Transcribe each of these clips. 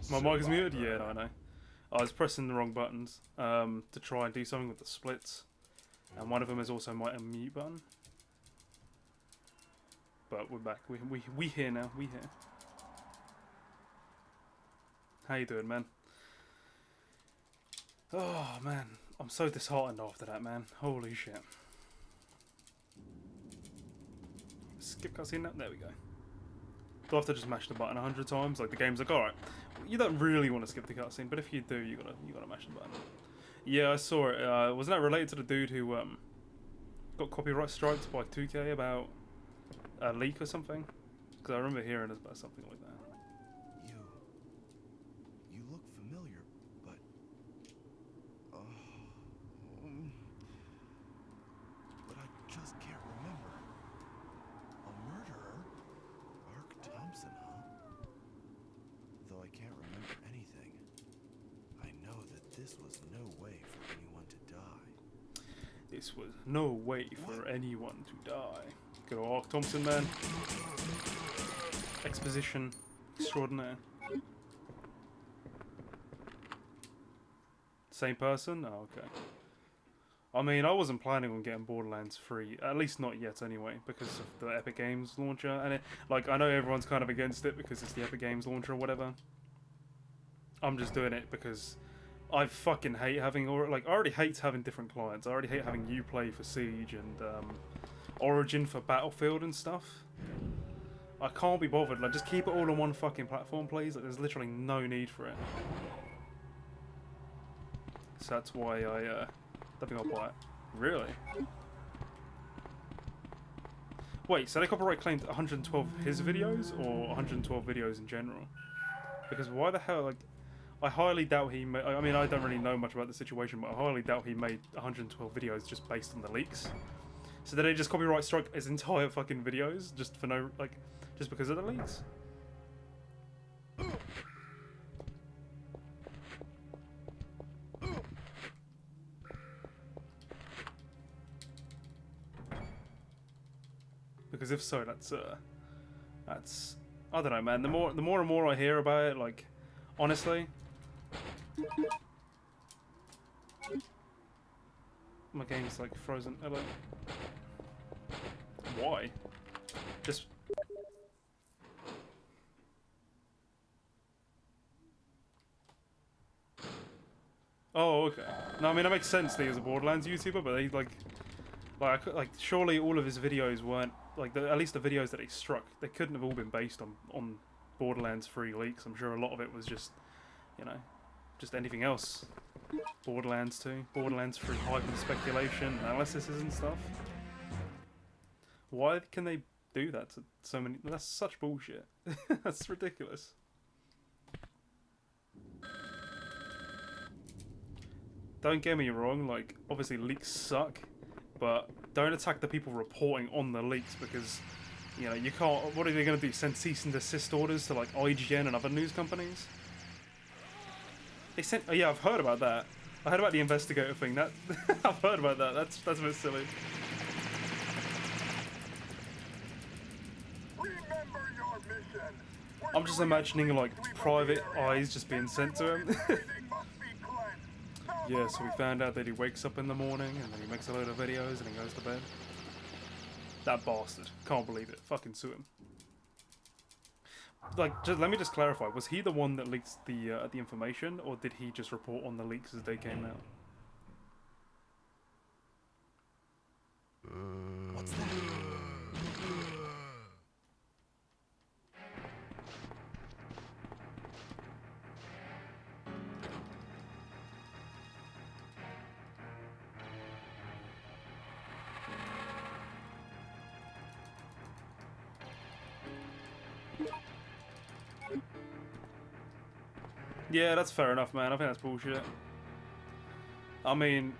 My mic is muted? Yeah, no, I know. I was pressing the wrong buttons to try and do something with the splits. And one of them is also my unmute button. But we're back. We here now. We here. How you doing, man? Oh, man. I'm so disheartened after that, man. Holy shit. Skip cutscene now? There we go. Do I have to just mash the button 100 times? Like, the game's like, alright, you don't really want to skip the cutscene, but if you do, you gotta mash the button. Yeah, I saw it. Wasn't that related to the dude who got copyright striked by 2K about a leak or something? Because I remember hearing about something like that. You look familiar, but but I just can't remember. A murderer? Mark Thompson, huh? Though I can't remember anything. I know that this was no way for anyone to die. This was no way for anyone to die. Good old Mark Thompson, man. Exposition extraordinaire. Same person? Oh, okay. I mean, I wasn't planning on getting Borderlands free, at least not yet anyway, because of the Epic Games launcher, and it, like, I know everyone's kind of against it because it's the Epic Games launcher or whatever. I'm just doing it because I fucking hate having, I already hate having different clients. I already hate having Uplay for Siege and Origin for Battlefield and stuff. I can't be bothered, like, just keep it all on one fucking platform, please. Like, there's literally no need for it. So that's why I don't think I'll buy it. Really? Wait, so they copyright claimed 112 his videos or 112 videos in general? Because why the hell, like, I highly doubt he made, I mean, I don't really know much about the situation, but I highly doubt he made 112 videos just based on the leaks. So did they just copyright strike his entire fucking videos just for no, like, just because of the leaks? Because if so, that's I don't know, man. The more and more I hear about it, like, honestly, my game's like frozen. Hello. Why? Just. Oh, okay. No, I mean, it makes sense that he's a Borderlands YouTuber, but they like surely all of his videos weren't like at least the videos that he struck. They couldn't have all been based on Borderlands 3 leaks. I'm sure a lot of it was just, you know, just anything else. Borderlands 2, Borderlands 3 hype and speculation, analyses and stuff. Why can they do that to so many? That's such bullshit. That's ridiculous. Don't get me wrong, like, obviously leaks suck, but don't attack the people reporting on the leaks because, you know, you can't, what are they going to do, send cease and desist orders to, like, IGN and other news companies? They sent, oh yeah, I've heard about that. I heard about the investigator thing, that, I've heard about that, that's a bit silly. Remember your mission. I'm just imagining, like, private eyes just being sent to him. Yeah, so we found out that he wakes up in the morning and then he makes a load of videos and he goes to bed. That bastard. Can't believe it. Fucking sue him. Like, just, let me just clarify. Was he the one that leaked the information, or did he just report on the leaks as they came out? What's that? Yeah, that's fair enough, man. I think that's bullshit. I mean,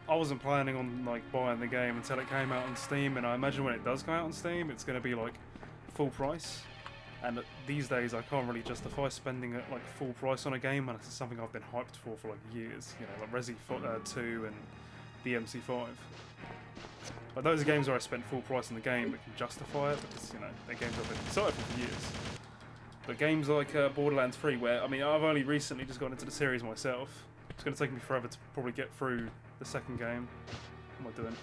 I wasn't planning on, like, buying the game until it came out on Steam, and I imagine when it does come out on Steam, it's going to be, like, full price. And these days, I can't really justify spending, like, full price on a game, and it's something I've been hyped for like, years. You know, like Resi 2 and DMC5. Like, those are games where I spent full price on the game that can justify it, because, you know, they're games I've been excited for years. But games like Borderlands 3, where, I mean, I've only recently just got into the series myself. It's going to take me forever to probably get through the second game. What am I doing?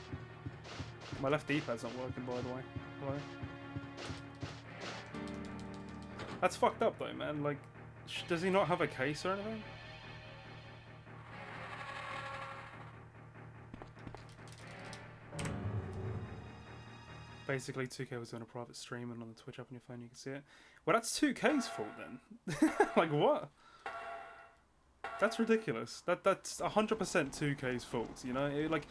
My left D-pad's not working, by the way. Hello? That's fucked up, though, man. Like, does he not have a case or anything? Basically, 2K was doing a private stream, and on the Twitch app on your phone you can see it. Well, that's 2K's fault then. Like, what? That's ridiculous. That's 100% 2K's fault. You know, like,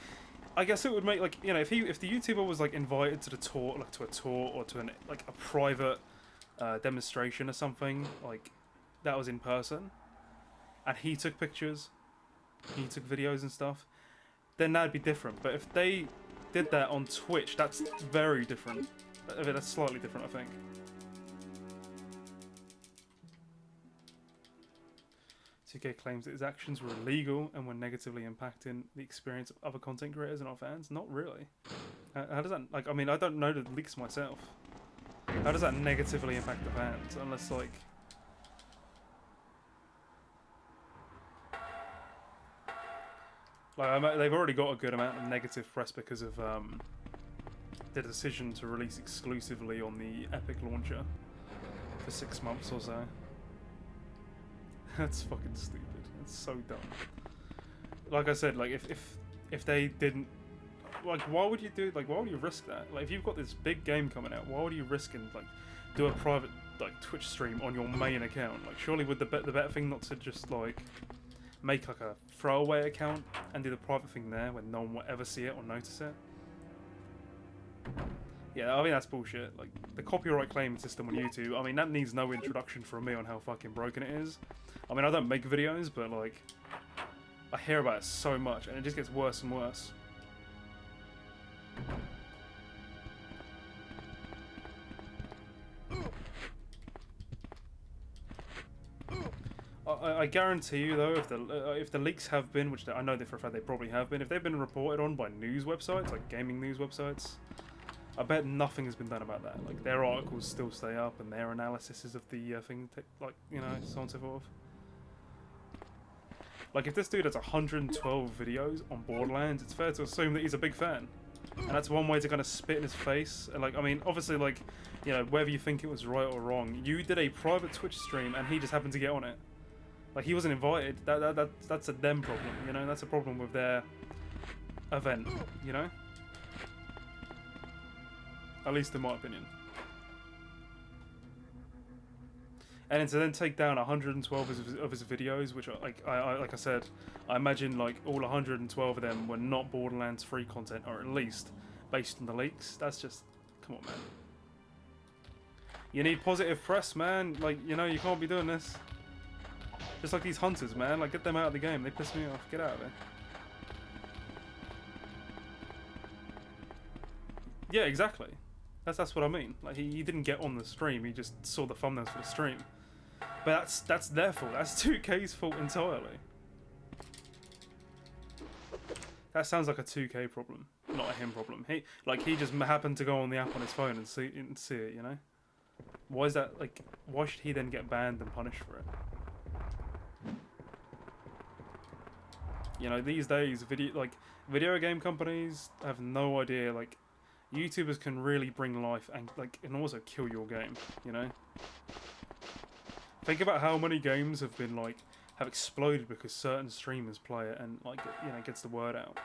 I guess it would make, like, you know, if the YouTuber was like invited to the tour, like to a tour or to like a private demonstration or something, like that was in person, and he took pictures, he took videos and stuff, then that'd be different. But if they did that on Twitch, that's very different. That's slightly different, I think. TK claims that his actions were illegal and were negatively impacting the experience of other content creators and our fans. Not really. How does that, like, I mean, I don't know the leaks myself. How does that negatively impact the fans? Unless, like... they've already got a good amount of negative press because of the decision to release exclusively on the Epic launcher for 6 months or so. That's fucking stupid. It's so dumb. Like I said, like if they didn't, like, why would you do, like, why would you risk that? Like, if you've got this big game coming out, why would you risk and like do a private like Twitch stream on your main account? Like, surely would the better thing not to just like make like a throwaway account and do the private thing there when no one will ever see it or notice it? Yeah, I mean, that's bullshit. Like, the copyright claim system on YouTube, I mean, that needs no introduction from me on how fucking broken it is. I mean, I don't make videos, but, like, I hear about it so much, and it just gets worse and worse. I guarantee you, though, if the leaks have been, which I know that for a fact they probably have been, if they've been reported on by news websites, like gaming news websites, I bet nothing has been done about that. Like, their articles still stay up, and their analyses of the thing, like, you know, so on and so forth. Like, if this dude has 112 videos on Borderlands, it's fair to assume that he's a big fan. And that's one way to kind of spit in his face. And, like, I mean, obviously, like, you know, whether you think it was right or wrong, you did a private Twitch stream, and he just happened to get on it. Like, he wasn't invited. That's a them problem, you know? That's a problem with their event, you know? At least in my opinion. And to then take down 112 of his videos, which, like I said, I imagine like all 112 of them were not Borderlands 3 content, or at least based on the leaks. That's just, come on, man. You need positive press, man. Like, you know, you can't be doing this. Just like these hunters, man. Like, get them out of the game. They piss me off. Get out of there. Yeah, exactly. That's what I mean. Like, he didn't get on the stream. He just saw the thumbnails for the stream. But that's their fault. That's 2K's fault entirely. That sounds like a 2K problem, not a him problem. He just happened to go on the app on his phone and see it, you know? Why is that, like, why should he then get banned and punished for it? You know, these days, video game companies have no idea, like, YouTubers can really bring life and also kill your game, you know? Think about how many games have been, like, have exploded because certain streamers play it and, like, you know, gets the word out.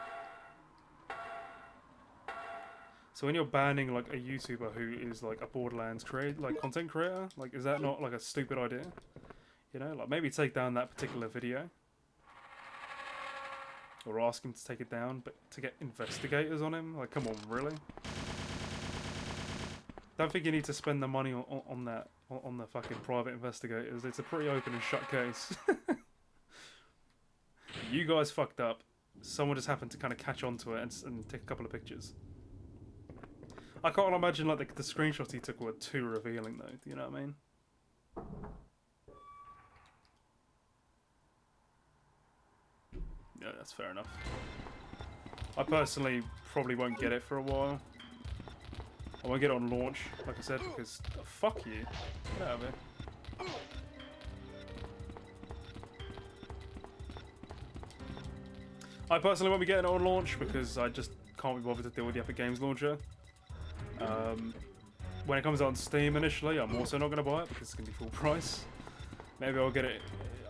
So when you're banning, like, a YouTuber who is, like, a Borderlands content creator, like, is that not, like, a stupid idea? You know, like, maybe take down that particular video. Or ask him to take it down, but to get investigators on him? Like, come on, really? Don't think you need to spend the money on the fucking private investigators. It's a pretty open and shut case. You guys fucked up. Someone just happened to kind of catch on to it and take a couple of pictures. I can't imagine, like, the screenshots he took were too revealing, though. Do you know what I mean? Yeah, that's fair enough. I personally probably won't get it for a while. I won't get it on launch, like I said, because fuck you. Get out of here. I personally won't be getting it on launch because I just can't be bothered to deal with the Epic Games launcher. When it comes out on Steam initially, I'm also not going to buy it because it's going to be full price. Maybe I'll get it.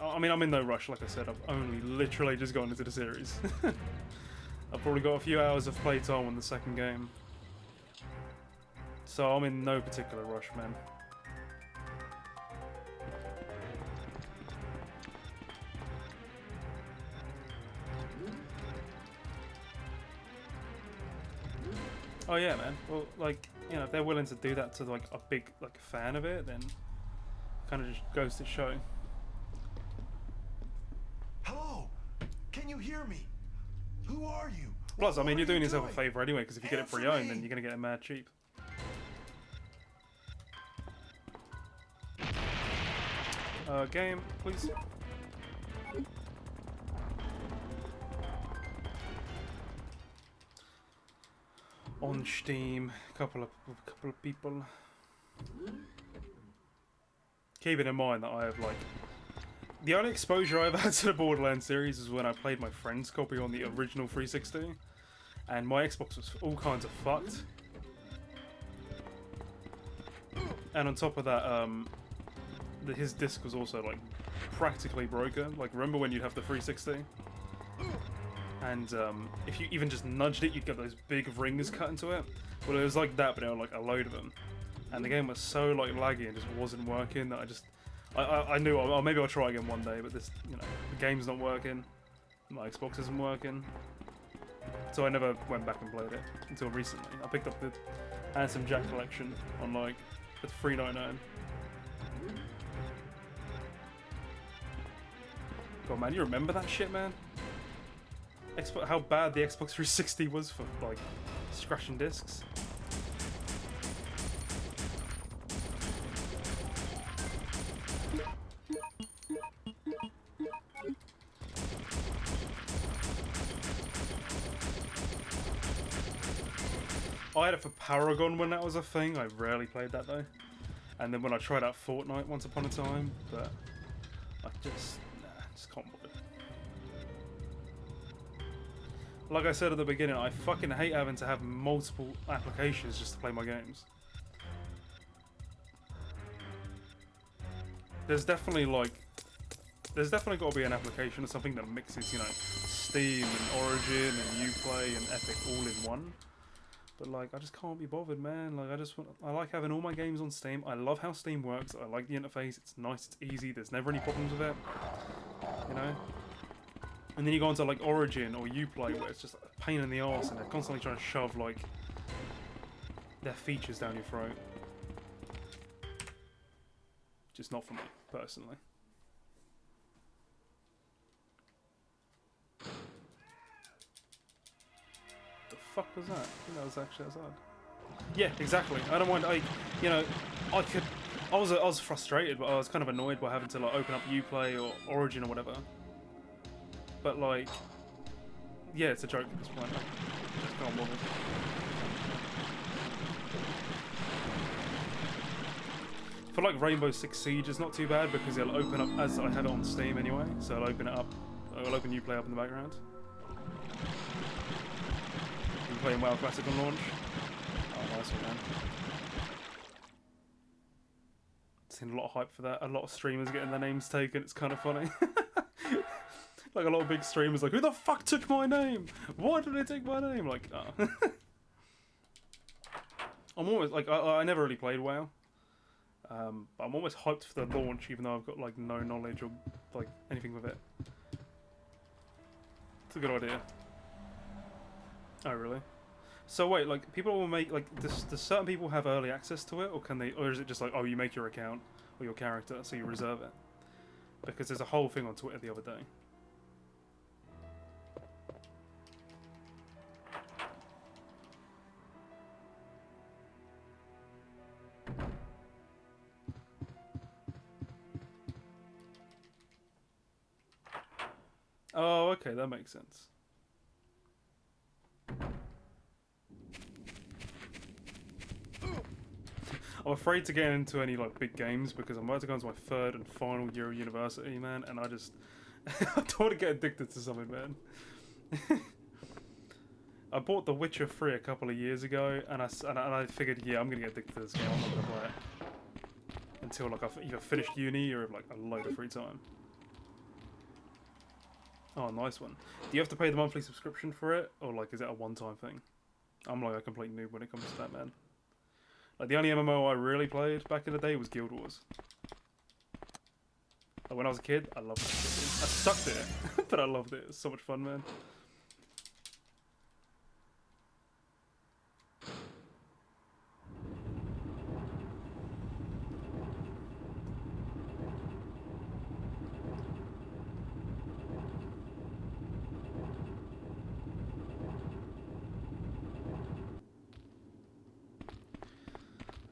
I mean, I'm in no rush, like I said. I've only literally just gotten into the series. I've probably got a few hours of playtime on the second game. So I'm in no particular rush, man. Oh yeah, man. Well, like, you know, if they're willing to do that to like a big like fan of it, then kind of just goes to show. Hello? Can you hear me? Who are you? Plus, I mean, What you're are doing you yourself a doing? favor anyway, because if you get it Answer pre-owned, then me. you're gonna get it mad cheap. Game, please. On Steam, couple of people. Keeping in mind that I have like the only exposure I've had to the Borderlands series is when I played my friend's copy on the original 360, and my Xbox was all kinds of fucked. And on top of that, his disc was also like practically broken. Like, remember when you'd have the 360? And if you even just nudged it, you'd get those big rings cut into it. Well, it was like that, but there were like a load of them. And the game was so like laggy and just wasn't working that I knew maybe I'll try again one day, but this, you know, the game's not working. My Xbox isn't working. So I never went back and played it until recently. I picked up the Handsome Jack collection on like for $3.99. God, man, you remember that shit, man? How bad the Xbox 360 was for like scratching discs. I had it for Paragon when that was a thing. I rarely played that though. And then when I tried out Fortnite once upon a time, but I just can't bother. Like I said at the beginning, I fucking hate having to have multiple applications just to play my games. There's definitely got to be an application or something that mixes, you know, Steam and Origin and Uplay and Epic all in one. But like, I just can't be bothered, man. Like, I like having all my games on Steam. I love how Steam works. I like the interface. It's nice. It's easy. There's never any problems with it. You know. And then you go onto like Origin or Uplay, where it's just a pain in the arse, and they're constantly trying to shove like their features down your throat. Just not for me, personally. The fuck was that? I think that was actually outside. Yeah, exactly. I don't mind. I was frustrated, but I was kind of annoyed by having to like open up Uplay or Origin or whatever. But like, yeah, it's a joke at this point. I just can't bother. For like Rainbow Six Siege, it's not too bad because it'll open up as I have it on Steam anyway. So I'll open it up. I'll open Uplay up in the background. I'm playing WoW Classic on launch. Oh, nice one, man. Seen a lot of hype for that. A lot of streamers getting their names taken. It's kind of funny. Like a lot of big streamers, like, who the fuck took my name? Why did they take my name? Like, oh. I'm almost like I never really played WoW. But I'm almost hyped for the launch, even though I've got like no knowledge or like anything with it. It's a good idea. Oh really? So wait, like people will make like does certain people have early access to it, or can they? Or is it just like, oh, you make your account or your character, so you reserve it? Because there's a whole thing on Twitter the other day. Oh, okay, that makes sense. I'm afraid to get into any like big games because I'm about to go into my third and final year of university, man, and I just I don't want to get addicted to something, man. I bought The Witcher 3 a couple of years ago, and I figured, yeah, I'm gonna get addicted to this game. I'm not gonna play it until like I've either finished uni or have like a load of free time. Oh, nice one. Do you have to pay the monthly subscription for it, or like is it a one-time thing? I'm like a complete noob when it comes to that, man. Like the only MMO I really played back in the day was Guild Wars. Like, when I was a kid, I loved it. I sucked at it, but I loved it. It was so much fun, man.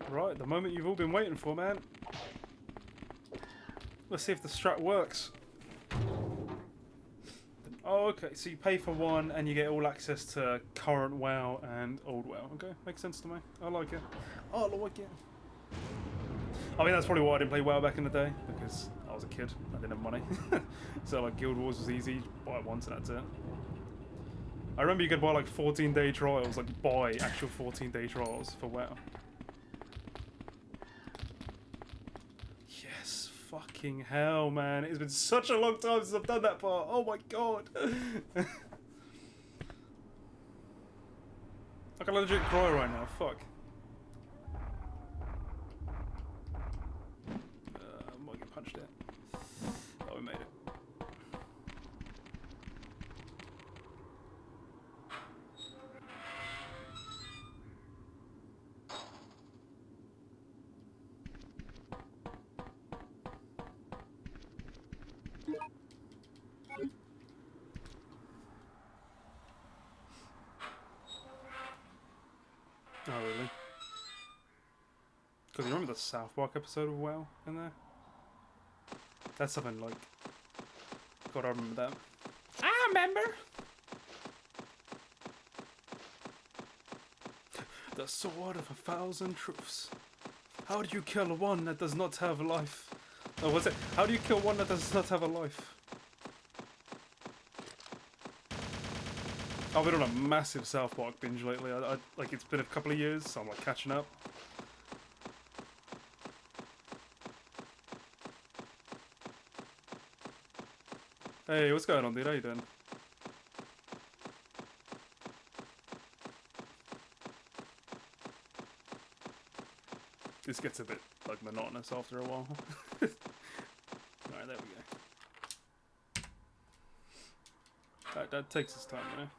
Right, the moment you've all been waiting for, man. Let's see if the strat works. Oh, okay, so you pay for one and you get all access to current WoW and old WoW. Okay, makes sense to me. I like it. I like it. I mean, that's probably why I didn't play WoW back in the day, because I was a kid. I didn't have money. So, like, Guild Wars was easy. Just buy it once and that's it. I remember you could buy, like, 14-day trials. Like, buy actual 14-day trials for WoW. Fucking hell, man. It's been such a long time since I've done that part. Oh my god. I can legit cry right now. Fuck. I might get punched out. Oh, we made it. Oh, really? Because you remember the South Park episode of WoW in there? That's something like... God, I remember that. I remember! The sword of 1,000 truths. How do you kill one that does not have a life? Oh, what's it? How do you kill one that does not have a life? I've been on a massive South Park binge lately. Like, it's been a couple of years, so I'm like catching up. Hey, what's going on, dude? How you doing? This gets a bit like monotonous after a while. Alright, there we go. That takes its time, you know.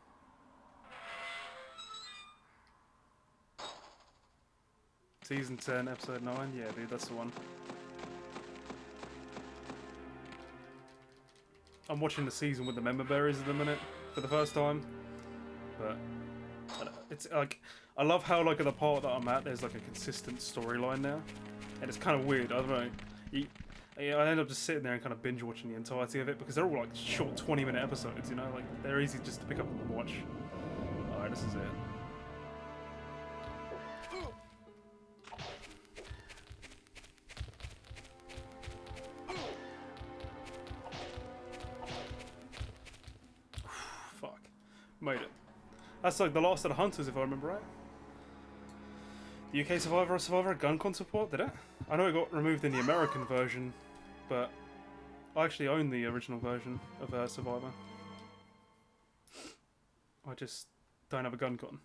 Season 10, episode 9? Yeah, dude, that's the one. I'm watching the season with the member berries at the minute for the first time. But it's like, I love how like at the part that I'm at, there's like a consistent storyline now. And it's kind of weird, I don't know. I end up just sitting there and kind of binge watching the entirety of it because they're all like short 20-minute episodes, you know? Like, they're easy just to pick up and watch. Alright, this is it. Made it. That's like the last of the Hunters, if I remember right. The UK Survivor GunCon support, did it? I know it got removed in the American version, but I actually own the original version of Survivor. I just don't have a GunCon.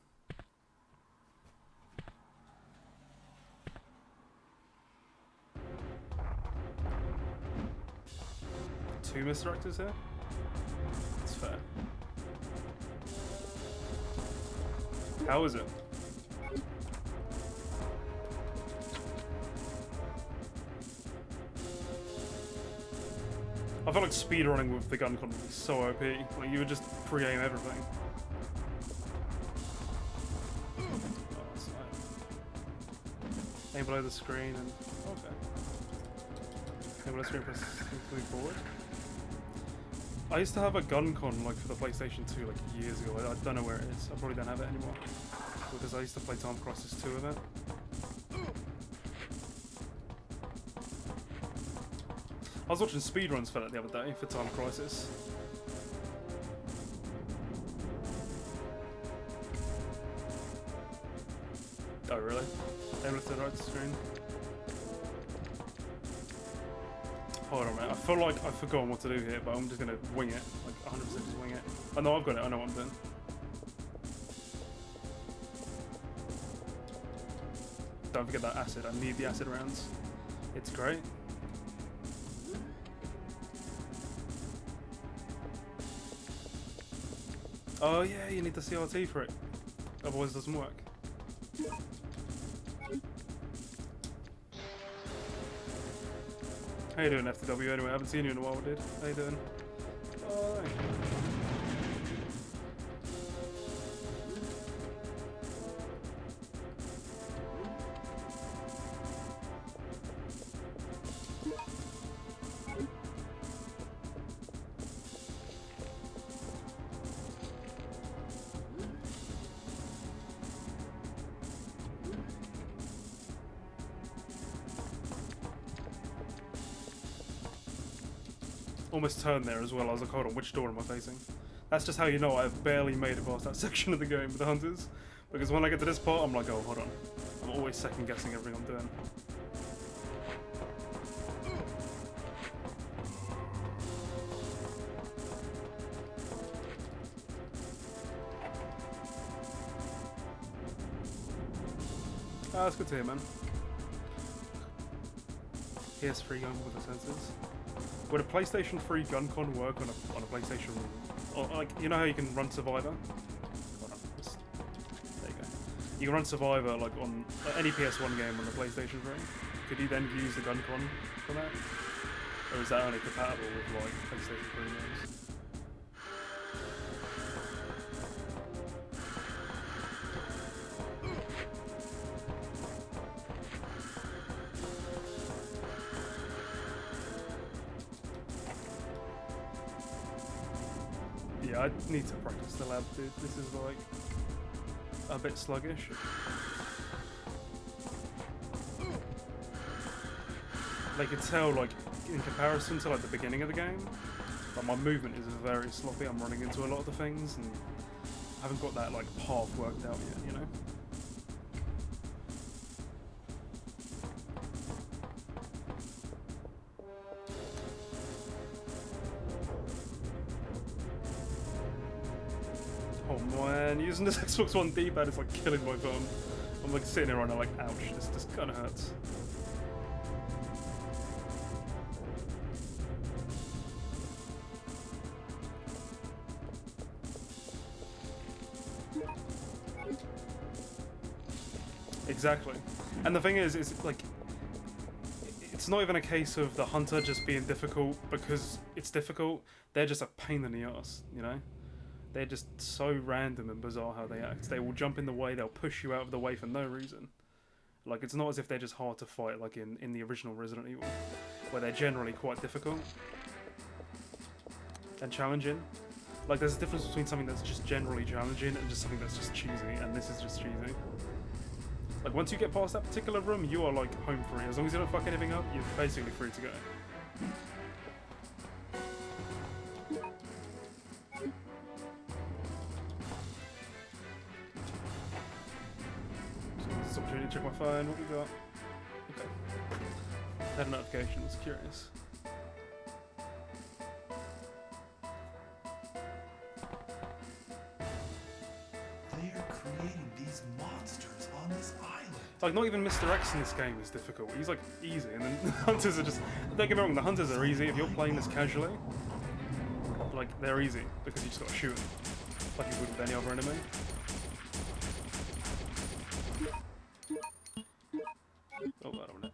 Two misdirectors here? That's fair. How is it? I felt like speedrunning with the GunCon would be so OP. Like, you would just pre-aim everything. Oh, that's nice. Aim below the screen and... okay. Aim below the screen, press move forward. I used to have a GunCon like for the PlayStation 2 like years ago. I don't know where it is. I probably don't have it anymore because I used to play Time Crisis 2 with it. was watching speedruns for that the other day for Time Crisis. Oh really? Aim left to the right screen. Hold on a minute. I feel like I've forgotten what to do here, but I'm just gonna wing it. Like 100% just wing it. Oh no, I've got it. I know what I'm doing. Don't forget that acid. I need the acid rounds. It's great. Oh yeah, you need the CRT for it. Otherwise it doesn't work. How you doing, FTW? Anyway, I haven't seen you in a while, dude. How you doing? Oh, thank you. Almost turned there as well. I was like, hold on, which door am I facing? That's just how you know I've barely made it past that section of the game with the hunters. Because when I get to this part, I'm like, oh, hold on. I'm always second guessing everything I'm doing. Ah, that's good to hear, man. PS3 gun with the sensors. Would a PlayStation 3 gun con work on a PlayStation? Or like, you know how you can run Survivor? Hold on, there you go. You can run Survivor like on any PS1 game on the PlayStation 3. Could you then use the gun con for that? Or is that only compatible with like PlayStation 3 games? Yeah, I need to practice the lab, dude. This is like a bit sluggish. They could tell, like, in comparison to like the beginning of the game, like my movement is very sloppy. I'm running into a lot of the things, and I haven't got that like path worked out yet, you know. Oh man, using this Xbox One D-pad is like killing my thumb. I'm like sitting here right now like, ouch, this kind of hurts. Exactly. And the thing is like, it's not even a case of the hunter just being difficult because it's difficult. They're just a pain in the ass, you know? They're just so random and bizarre how they act. They will jump in the way, they'll push you out of the way for no reason. Like, it's not as if they're just hard to fight like in the original Resident Evil, where they're generally quite difficult and challenging. Like, there's a difference between something that's just generally challenging and just something that's just cheesy, and this is just cheesy. Like, once you get past that particular room, you are like home free. As long as you don't fuck anything up, you're basically free to go. This opportunity to check my phone. What we got? Okay. Had a notification. Was curious. They are creating these monsters on this island. Like, not even Mr. X in this game is difficult. He's like easy, and then the hunters are just. Don't get me wrong, the hunters are easy if you're playing this casually. Like, they're easy because you just gotta shoot them, like you would with any other enemy. Oh, wait a minute.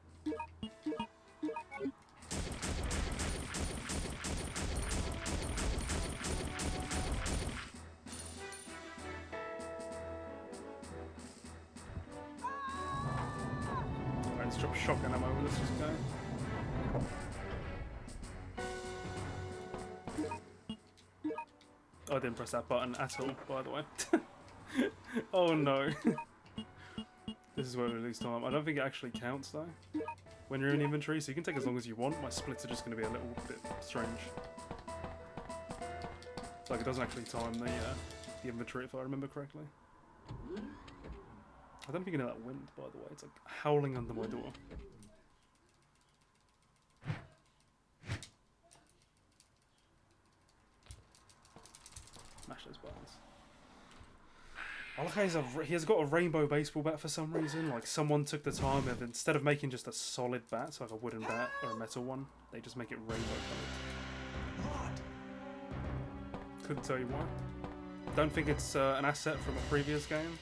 Alright, let's drop shotgun ammo. Let's just go. I didn't press that button at all, by the way. Oh no. This is where we lose time. I don't think it actually counts though. when you're in inventory, so you can take as long as you want. My splits are just going to be a little bit strange. Like, it doesn't actually time the inventory, if I remember correctly. I don't know if you can hear that wind, by the way. It's like howling under my door. Mash those buttons. I like how he has got a rainbow baseball bat for some reason. Like, someone took the time of, instead of making just a solid bat, so like a wooden bat or a metal one, they just make it rainbow colored. Couldn't tell you why. Don't think it's an asset from a previous game.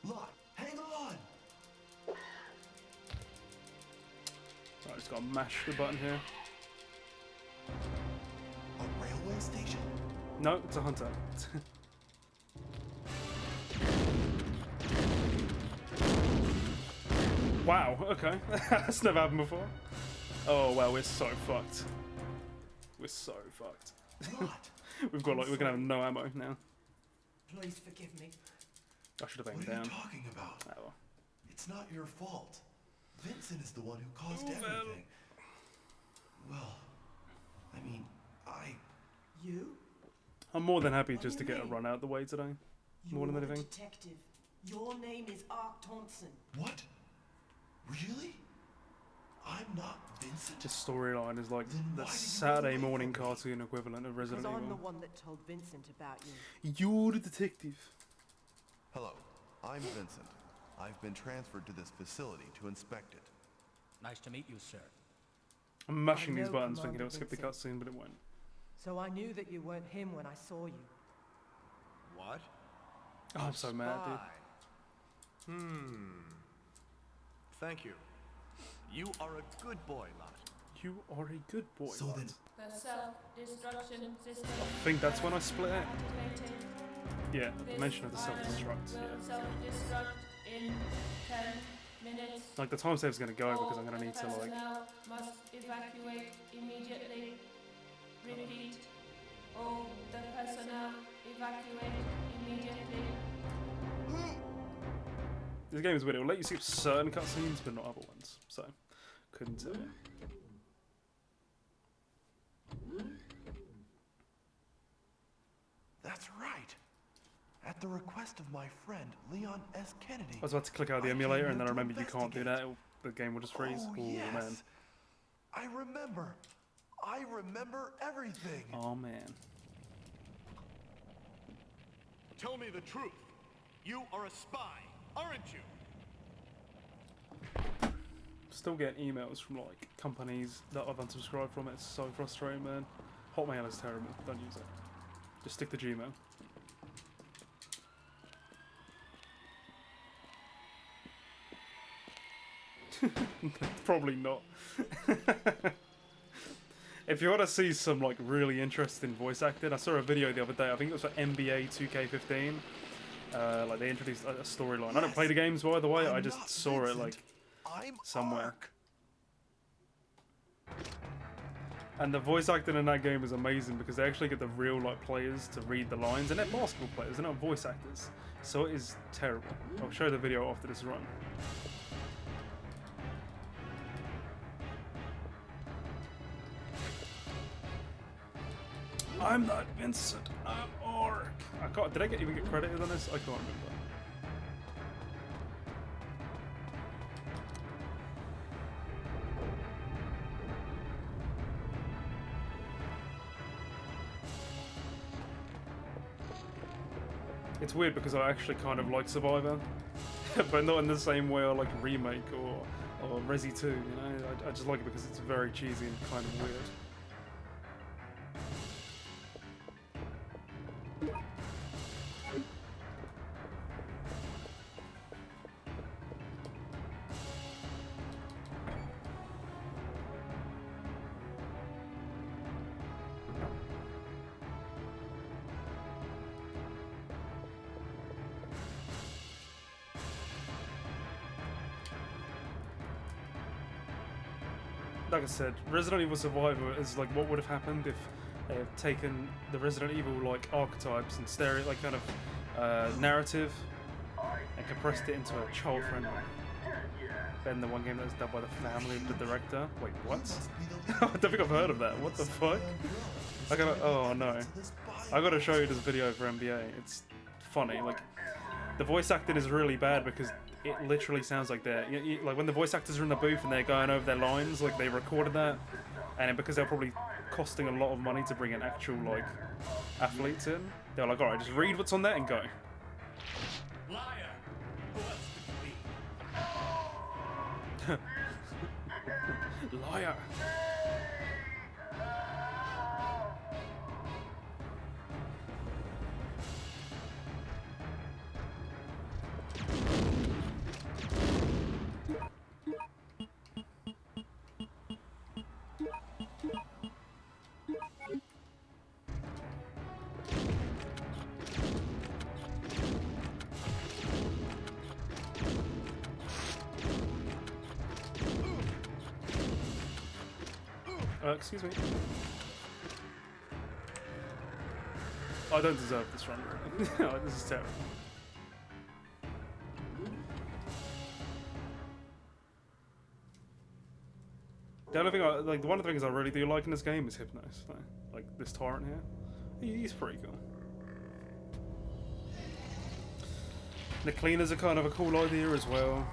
Lot, hang on! Right, just gotta mash the button here. A railway station? No, it's a hunter. Wow, okay. That's never happened before. Oh wow, we're so fucked. We're so fucked. Lot! We've got like, we're gonna have no ammo now. Please forgive me. I should have What aimed are down. you talking about? Oh, well. It's not your fault. Vincent is the one who caused Oh, well. everything. Well, I mean, You? I'm more than happy What just do to you get a mean? run out the way today. More than You're a anything. detective. Your name is Ark Thompson. What? Really? I'm not Vincent? This storyline is like Then the why did you Saturday run away morning from me? cartoon equivalent of Because Resident I'm the Evil. one that told Vincent about you. You're the detective. Hello, I'm Vincent. I've been transferred to this facility to inspect it. Nice to meet you, sir. I'm mashing I these know buttons thinking Commander it'll skip the Vincent. cutscene, but it won't. So I knew that you weren't him when I saw you. What? Oh, I'm so mad, dude. Thank you. You are a good boy, Lot. You are a good boy. So lad. then, The self-destruction system. I think that's when I split it. Activated. Yeah, the This mention of the island self-destruct. will Yeah. self-destruct in 10 minutes. Like the time save's gonna go All because I'm gonna the need to like. personnel must evacuate immediately. Repeat. All the personnel evacuate immediately. This game is weird. It'll let you skip certain cutscenes, but not other ones. So, couldn't tell you. that's right. At the request of my friend, Leon S. Kennedy. I was about to click out the I emulator, came and then I here to remembered you can't do that. The game will just freeze. Oh, Oh yes. man. I remember. I remember everything. Oh man. Tell me the truth. You are a spy, aren't you? Still get emails from like companies that I've unsubscribed from. It's so frustrating, man. Hotmail is terrible. Don't use it. Just stick to Gmail. Probably not. If you want to see some like really interesting voice acting, I saw a video the other day. I think it was for NBA 2K15. Like they introduced a storyline. I don't play the games, by the way. I I'm just not saw it Vincent. like I'm somewhere. Ark. And the voice acting in that game is amazing because they actually get the real like players to read the lines, and they're basketball players, they're not voice actors. So it is terrible. I'll show the video after this run. I'm not Vincent, I'm Ark. I can't, did I even get credited on this? I can't remember. It's weird because I actually kind of like Survivor, but not in the same way I like Remake or Resi 2, you know? I just like it because it's very cheesy and kind of weird. Like I said, Resident Evil Survivor is like what would have happened if they had taken the Resident Evil like archetypes and like kind of narrative and compressed it into a child-friendly. than the one game that was done by the family of the director. Wait, what? Must be the I don't think I've heard of that. What the fuck? I gotta. Oh no. I gotta show you this video for NBA. It's funny. Like, the voice acting is really bad because it literally sounds like they're like when the voice actors are in the booth and they're going over their lines, like they recorded that, and because they're probably costing a lot of money to bring in actual like athletes in, they're like, all right, just read what's on there and go. Liar! Who else could it be? Liar. Excuse me. I don't deserve this run, really. Oh, this is terrible. The only thing one of the things I really do like in this game is Hypnos. Like this Tyrant here. He's pretty cool. The cleaners are kind of a cool idea as well.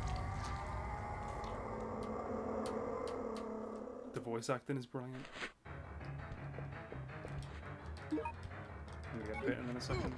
The voice acting is brilliant. I'm gonna get bitten in a second.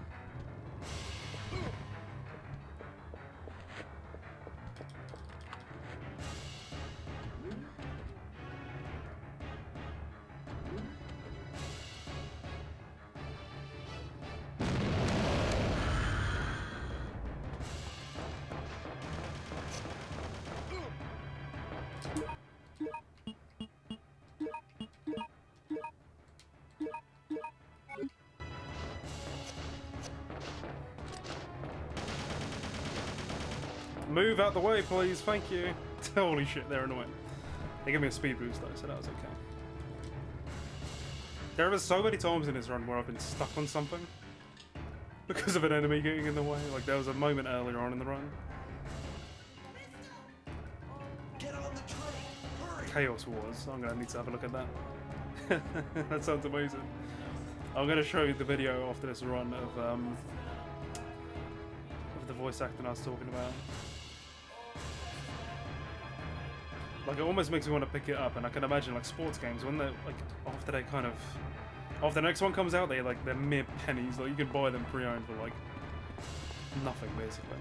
Move out the way, please. Thank you. Holy shit, they're annoying. They give me a speed boost though, so that was okay. There were so many times in this run where I've been stuck on something because of an enemy getting in the way. Like there was a moment earlier on in the run. Get on the train! Hurry! Chaos Wars. I'm gonna need to have a look at that. That sounds amazing. I'm gonna show you the video after this run of the voice acting I was talking about. Like it almost makes me want to pick it up, and I can imagine like sports games when they're like after the next one comes out, they're mere pennies. Like you can buy them pre-owned for like nothing basically.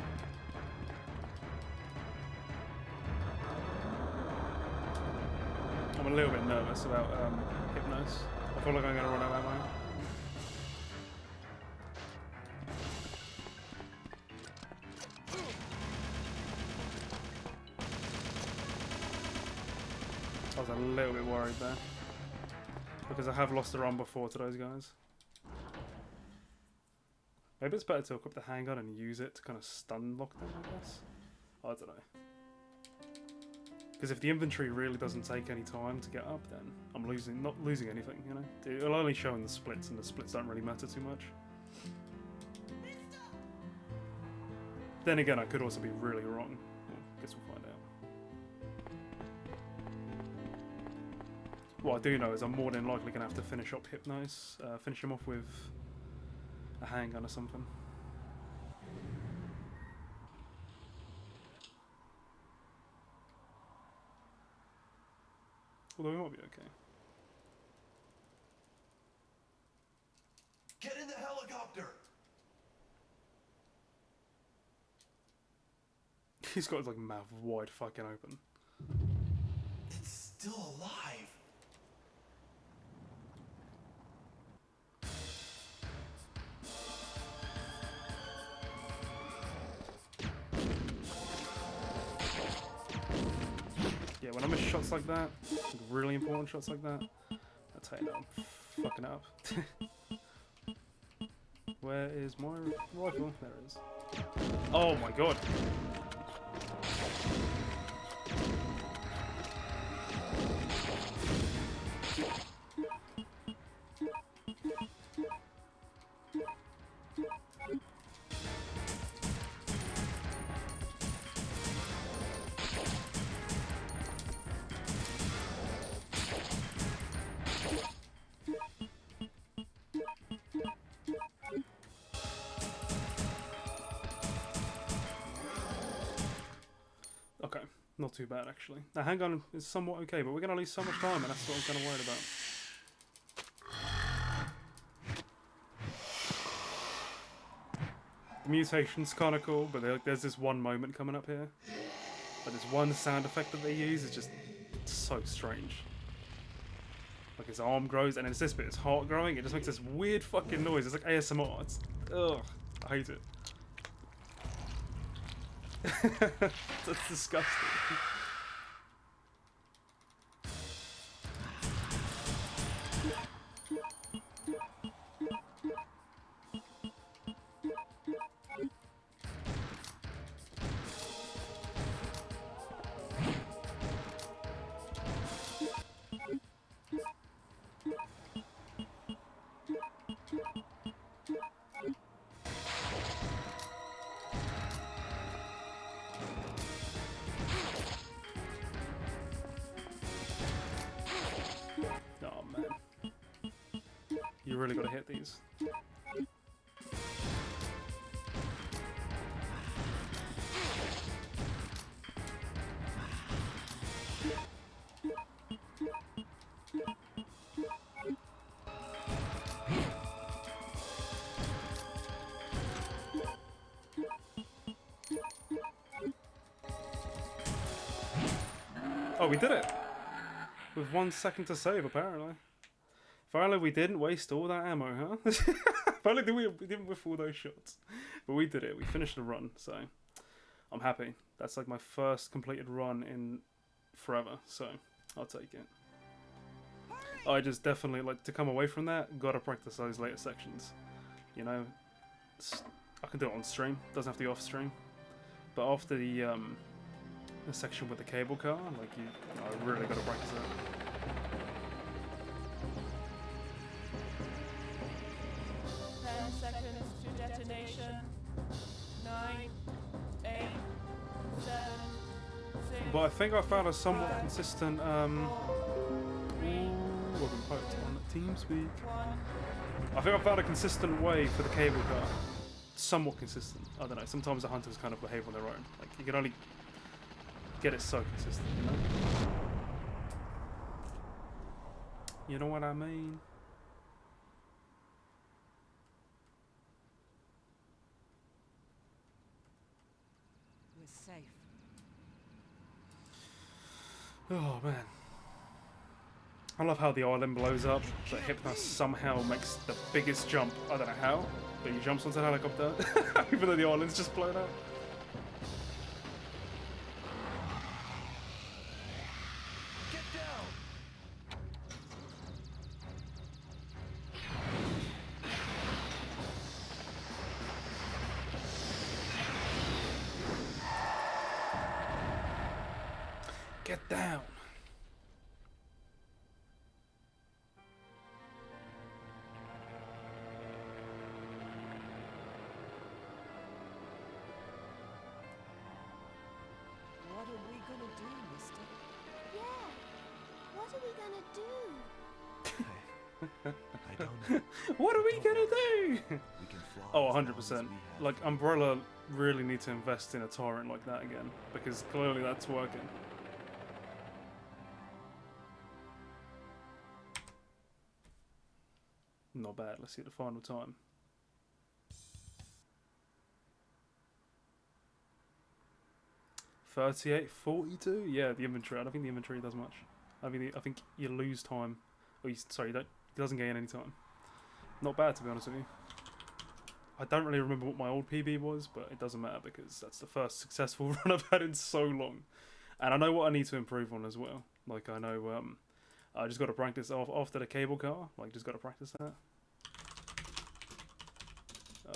I'm a little bit nervous about Hypnos. I feel like I'm gonna run out of ammo. I was a little bit worried there because I have lost the run before to those guys. Maybe it's better to equip the handgun and use it to kind of stun lock them, I guess. I don't know. Because if the inventory really doesn't take any time to get up, then I'm not losing anything, you know? It'll only show in the splits, and the splits don't really matter too much. Then again, I could also be really wrong. Well, guess we'll find out. What I do know is I'm more than likely going to have to finish up Hypnos, finish him off with a handgun or something. Although we might be okay. Get in the helicopter! He's got his like mouth wide fucking open. It's still alive. Yeah, when I miss shots like that, like really important shots like that, I tell you, I'm fucking up. Where is my rifle? There it is. Oh my god! not too bad actually. The handgun is somewhat okay, but we're gonna lose so much time, and that's what I'm kind of worried about. The mutation's kind of cool, but there's this one moment coming up here. But this one sound effect that they use is just so strange. Like his arm grows, and then it's this bit, his heart growing. It just makes this weird fucking noise. It's like ASMR. It's ugh, I hate it. That's disgusting. Oh man. You really gotta hit these. Oh, we did it! With 1 second to save, apparently. Finally, we didn't waste all that ammo, huh? Finally, we didn't whiff all those shots. But we did it. We finished the run, so I'm happy. That's like my first completed run in forever, so I'll take it. I just definitely, like, to come away from that, gotta practice those later sections. You know, I can do it on stream, doesn't have to be off stream. But after the section with the cable car, like, I really gotta practice it. Seconds to detonation. 9, 8, 7, 6. But I think I found a somewhat consistent, welcome poked on TeamSpeak. I think I found a consistent way for the cable car. Somewhat consistent. I don't know, sometimes the hunters kind of behave on their own. Like, you can only get it so consistent, you know? You know what I mean? We're safe. Oh man. I love how the island blows up, but Hypnos somehow makes the biggest jump. I don't know how, but he jumps onto the helicopter, even though the island's just blown up. Get down! Get down. What are we gonna do, mister? Yeah. What are we gonna do? I don't know. What are we gonna do? We can fly Oh, as long 100%. as we have Like, Umbrella really need to invest in a torrent like that again, because clearly that's working. Not bad. Let's see the final time. $38.42. Yeah, the inventory. I don't think the inventory does much. I think you lose time. Or sorry, it doesn't gain any time. Not bad, to be honest with you. I don't really remember what my old PB was, but it doesn't matter because that's the first successful run I've had in so long. And I know what I need to improve on as well. Like, I know I just got to practice after the cable car. Like, just got to practice that.